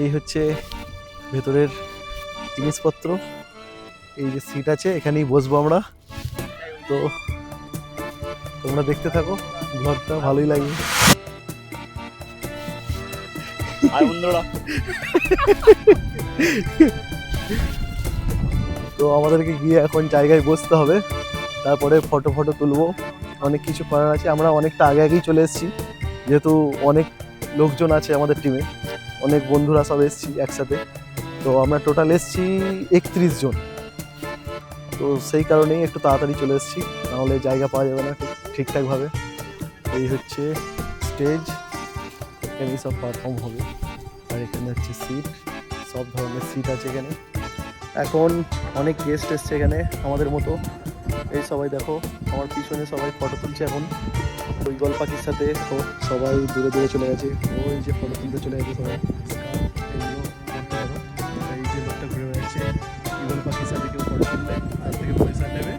এই হচ্ছে ভেতরের জিনিসপত্র। এই যে সিট আছে, এখানেই বসবো আমরা। তো তোমরা দেখতে থাকো ব্লগটা, ভালোই লাগবে। তো আমাদেরকে গিয়ে এখন জায়গায় বসতে হবে, তারপরে ফটো তুলবো। অনেক কিছু করার আছে। আমরা অনেকটা আগেই চলে এসেছি, যেহেতু অনেক লোকজন আছে আমাদের টিমে, অনেক বন্ধুরা সব এসেছি একসাথে। তো আমরা টোটাল এসেছি 31 জন। তো সেই কারণেই একটু তাড়াতাড়ি চলে এসেছি, নাহলে জায়গা পাওয়া যাবে না ঠিকঠাকভাবে। এই হচ্ছে স্টেজ, এখানেই সব পারফর্ম হবে। আর এখানে হচ্ছে সিট, সব ধরনের সিট আছে এখানে। এখন অনেক গেস্ট এসছে এখানে আমাদের মতো। এই সবাই দেখো আমার পিছনে সবাই ফটো তুলছে এখন ওই গল পাখির সাথে। তো সবাই দূরে দূরে চলে গেছে, ওই যে ফটো তুলতে চলে গেছে সবাই। এই যে লোকটা ঘুরে বেড়াচ্ছে ঈগল পাখির সাথে, কেউ ফটো তুললে তার থেকে পয়সা নেবে,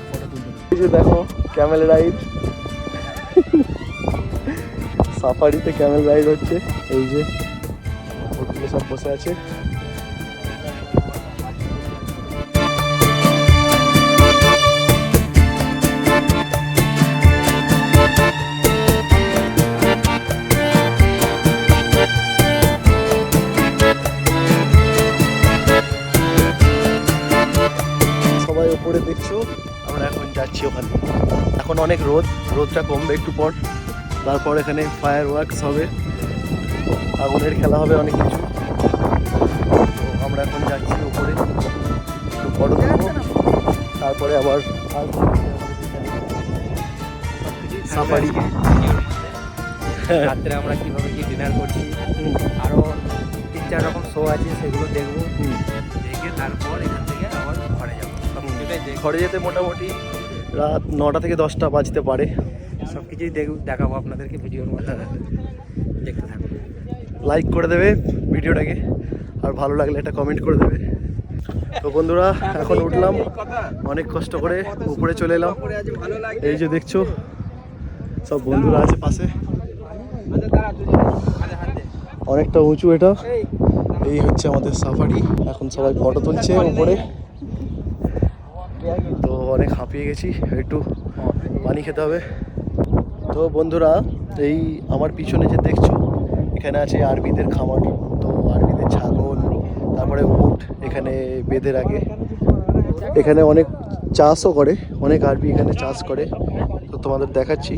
ফটো তুলবে। এই যে দেখো ক্যামেল রাইড, সাফারিতে ক্যামেল রাইড হচ্ছে। এই যে হোটেলে সব বসে আছে। সবাই ওপরে দেখছো, আমরা এখন যাচ্ছি ওখানে। এখন অনেক রোদটা কমবে একটু পর, তারপর এখানে ফায়ার ওয়ার্কস হবে, আগুনের খেলা হবে, অনেক কিছু। তো আমরা এখন যাচ্ছি উপরে, একটু ফটো তুলবো, তারপরে আবার সাফারি। রাত্রে আমরা কিভাবে কি ডিনার করছি, আরো 3-4 রকম শো আছে, সেগুলো দেখবো। দেখে তারপর এখান থেকে আবার ঘরে যাবো। ঘরে যেতে মোটামুটি রাত 9টা থেকে 10টা বাজতে পারে। সব কিছুই দেখাবো আপনাদেরকে ভিডিওর মধ্যে, দেখতে থাকুন। লাইক করে দেবে ভিডিওটাকে, আর ভালো লাগলে একটা কমেন্ট করে দেবে। তো বন্ধুরা এখন উঠলাম, অনেক কষ্ট করে উপরে চলে এলাম। এই যে দেখছো সব বন্ধুরা আছে পাশে, অনেকটা উঁচু এটা। এই হচ্ছে আমাদের সাফারি, এখন সবাই ফটো তুলছে উপরে। তো অনেক হাঁপিয়ে গেছি, একটু পানি খেতে হবে। তো বন্ধুরা এই আমার পিছনে যে দেখছো, এখানে আছে আরবিদের খামার। তো আরবিদের ছাগল, তারপরে উট এখানে বেঁধে রাখে। এখানে অনেক চাষও করে, অনেক আরবি এখানে চাষ করে। তো তোমাদের দেখাচ্ছি।